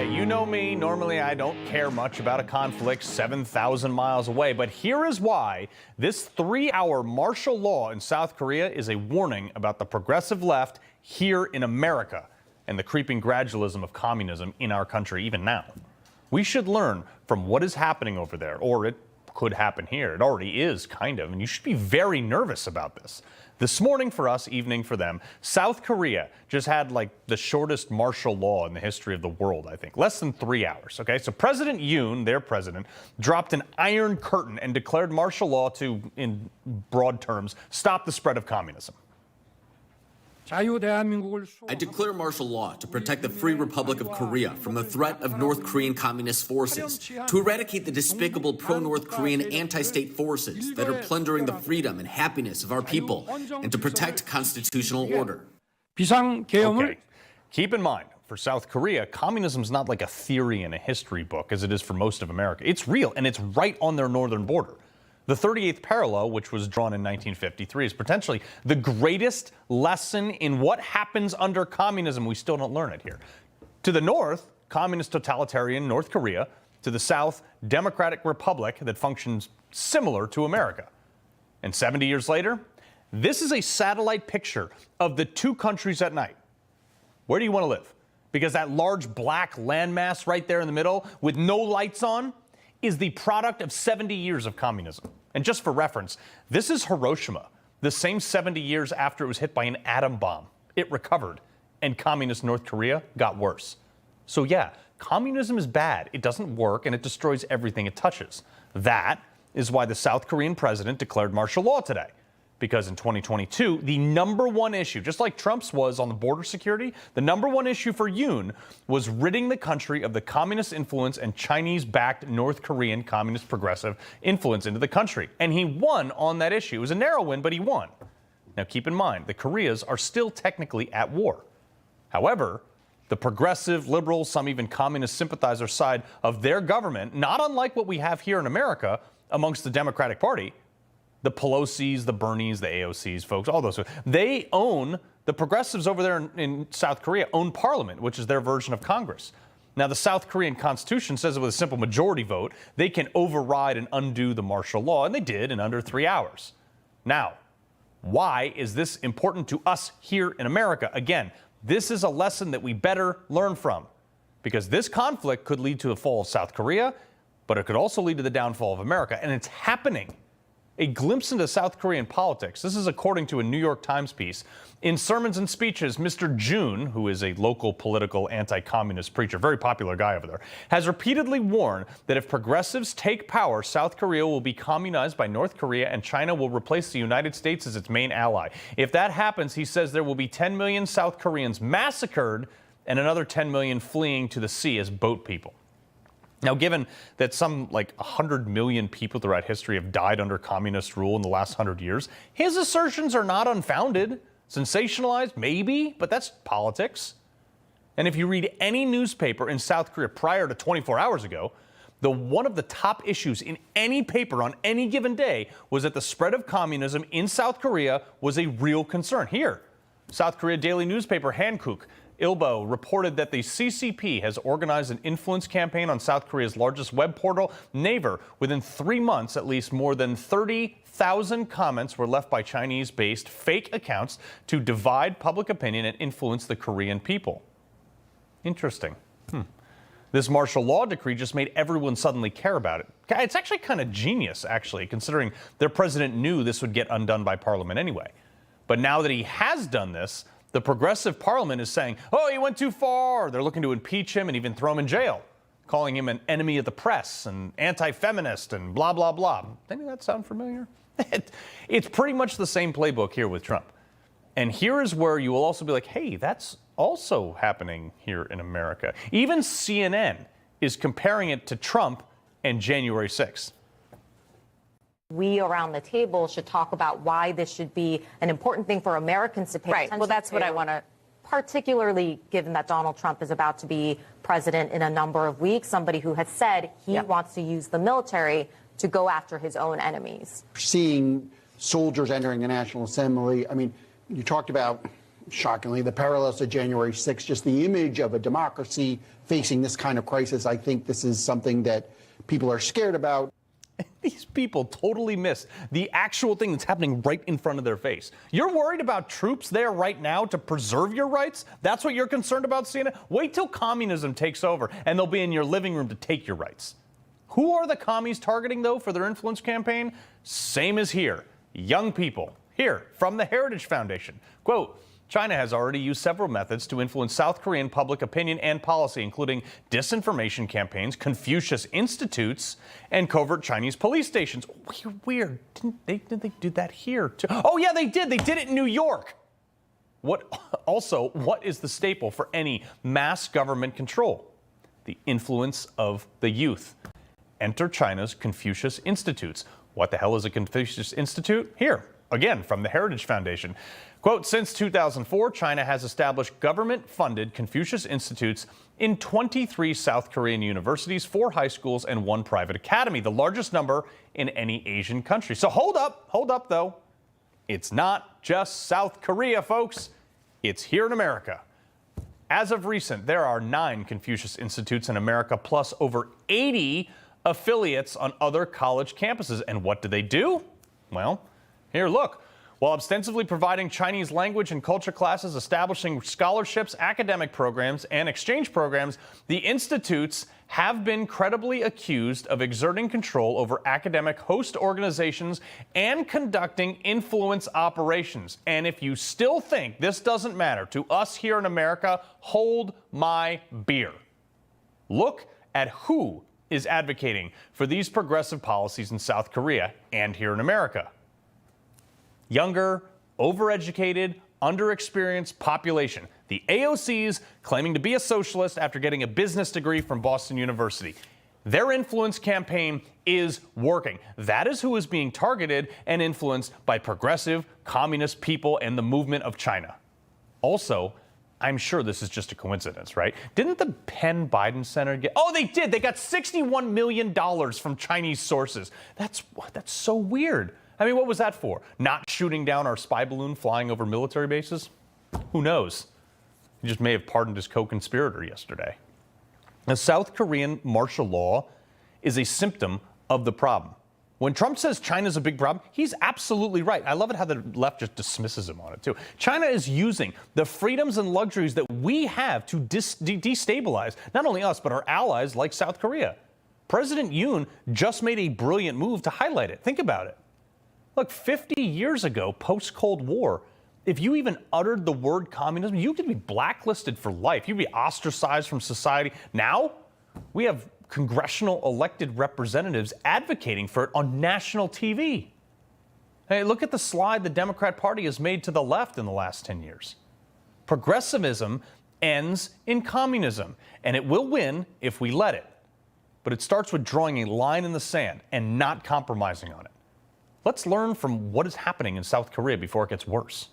Okay, you know me. Normally, I don't care much about a conflict 7,000 miles away. But here is why this 3-hour martial law in South Korea is a warning about the progressive left here in America and the creeping gradualism of communism in our country even now. We should learn from what is happening over there, or it could happen here. It already is, kind of, and you should be very nervous about this. This morning for us, evening for them, South Korea just had like the shortest martial law in the history of the world, I think. Less than 3 hours, okay? So President Yoon, their president, dropped an iron curtain and declared martial law to, in broad terms, stop the spread of communism. I declare martial law to protect the Free Republic of Korea from the threat of North Korean communist forces, to eradicate the despicable pro-North Korean anti-state forces that are plundering the freedom and happiness of our people, and to protect constitutional order. Okay. Keep in mind, for South Korea, communism is not like a theory in a history book as it is for most of America. It's real, and it's right on their northern border. The 38th parallel, which was drawn in 1953, is potentially the greatest lesson in what happens under communism. We still don't learn it here. To the north, communist totalitarian North Korea. To the south, democratic republic that functions similar to America. And 70 years later, this is a satellite picture of the two countries at night. Where do you want to live? Because that large black landmass right there in the middle with no lights on is the product of 70 years of communism. And just for reference, this is Hiroshima, the same 70 years after it was hit by an atom bomb. It recovered, and communist North Korea got worse. So yeah, communism is bad. It doesn't work, and it destroys everything it touches. That is why the South Korean president declared martial law today. Because in 2022, the number one issue, just like Trump's was on the border security, the number one issue for Yoon was ridding the country of the communist influence and Chinese-backed North Korean communist progressive influence into the country. And he won on that issue. It was a narrow win, but he won. Now keep in mind, the Koreas are still technically at war. However, the progressive, liberal, some even communist sympathizer side of their government, not unlike what we have here in America amongst the Democratic Party, the Pelosi's, the Bernies, the AOC's, folks, all those. They own, the progressives over there in South Korea own parliament, which is their version of Congress. Now, the South Korean constitution says that with a simple majority vote, they can override and undo the martial law, and they did in under 3 hours. Now, why is this important to us here in America? Again, this is a lesson that we better learn from, because this conflict could lead to the fall of South Korea, but it could also lead to the downfall of America, and it's happening. A glimpse into South Korean politics. This is according to a New York Times piece. In sermons and speeches, Mr. Yoon, who is a local political anti-communist preacher, very popular guy over there, has repeatedly warned that if progressives take power, South Korea will be communized by North Korea and China will replace the United States as its main ally. If that happens, he says there will be 10 million South Koreans massacred and another 10 million fleeing to the sea as boat people. Now, given that some 100 million people throughout history have died under communist rule in the last 100 years, his assertions are not unfounded. Sensationalized, maybe, but that's politics. And if you read any newspaper in South Korea prior to 24 hours ago, one of the top issues in any paper on any given day was that the spread of communism in South Korea was a real concern. Here, South Korea daily newspaper Hankuk Ilbo reported that the CCP has organized an influence campaign on South Korea's largest web portal, Naver. Within 3 months, at least more than 30,000 comments were left by Chinese-based fake accounts to divide public opinion and influence the Korean people. Interesting. This martial law decree just made everyone suddenly care about it. It's actually kind of genius, actually, considering their president knew this would get undone by Parliament anyway. But now that he has done this, the progressive parliament is saying, oh, he went too far. They're looking to impeach him and even throw him in jail, calling him an enemy of the press and anti-feminist and blah, blah, blah. Any of that sound familiar? It's pretty much the same playbook here with Trump. And here is where you will also be like, hey, that's also happening here in America. Even CNN is comparing it to Trump and January 6th. We around the table should talk about why this should be an important thing for Americans to pay attention to. Right. Well, that's what I want to. Particularly given that Donald Trump is about to be president in a number of weeks, somebody who has said he wants to use the military to go after his own enemies. Seeing soldiers entering the National Assembly, I mean, you talked about shockingly, the parallels to January 6th, just the image of a democracy facing this kind of crisis. I think this is something that people are scared about. These people totally miss the actual thing that's happening right in front of their face. You're worried about troops there right now to preserve your rights? That's what you're concerned about, CNN? Wait till communism takes over and they'll be in your living room to take your rights. Who are the commies targeting, though, for their influence campaign? Same as here. Young people. Here, from the Heritage Foundation. Quote, China has already used several methods to influence South Korean public opinion and policy, including disinformation campaigns, Confucius institutes, and covert Chinese police stations. Weird. Didn't they do that here, too? Oh, yeah, they did. They did it in New York. What is the staple for any mass government control? The influence of the youth. Enter China's Confucius institutes. What the hell is a Confucius institute? Here, again, from the Heritage Foundation. Quote, since 2004, China has established government-funded Confucius institutes in 23 South Korean universities, 4 high schools, and 1 private academy, the largest number in any Asian country. So hold up, though. It's not just South Korea, folks. It's here in America. As of recent, there are 9 Confucius institutes in America, plus over 80 affiliates on other college campuses. And what do? Well, here, look. While ostensibly providing Chinese language and culture classes, establishing scholarships, academic programs, and exchange programs, the institutes have been credibly accused of exerting control over academic host organizations and conducting influence operations. And if you still think this doesn't matter to us here in America, hold my beer. Look at who is advocating for these progressive policies in South Korea and here in America. Younger, overeducated, underexperienced population. The AOC's claiming to be a socialist after getting a business degree from Boston University. Their influence campaign is working. That is who is being targeted and influenced by progressive, communist people and the movement of China. Also, I'm sure this is just a coincidence, right? Didn't the Penn Biden Center get... Oh, they did. They got $61 million from Chinese sources. That's so weird. I mean, what was that for? Not shooting down our spy balloon flying over military bases? Who knows? He just may have pardoned his co-conspirator yesterday. The South Korean martial law is a symptom of the problem. When Trump says China's a big problem, he's absolutely right. I love it how the left just dismisses him on it, too. China is using the freedoms and luxuries that we have to destabilize not only us, but our allies like South Korea. President Yoon just made a brilliant move to highlight it. Think about it. Look, 50 years ago, post-Cold War, if you even uttered the word communism, you could be blacklisted for life. You'd be ostracized from society. Now, we have congressional elected representatives advocating for it on national TV. Hey, look at the slide the Democrat Party has made to the left in the last 10 years. Progressivism ends in communism, and it will win if we let it. But it starts with drawing a line in the sand and not compromising on it. Let's learn from what is happening in South Korea before it gets worse.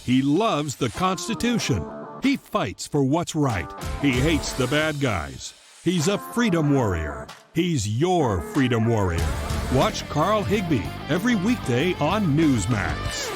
He loves the Constitution. He fights for what's right. He hates the bad guys. He's a freedom warrior. He's your freedom warrior. Watch Carl Higbie every weekday on Newsmax.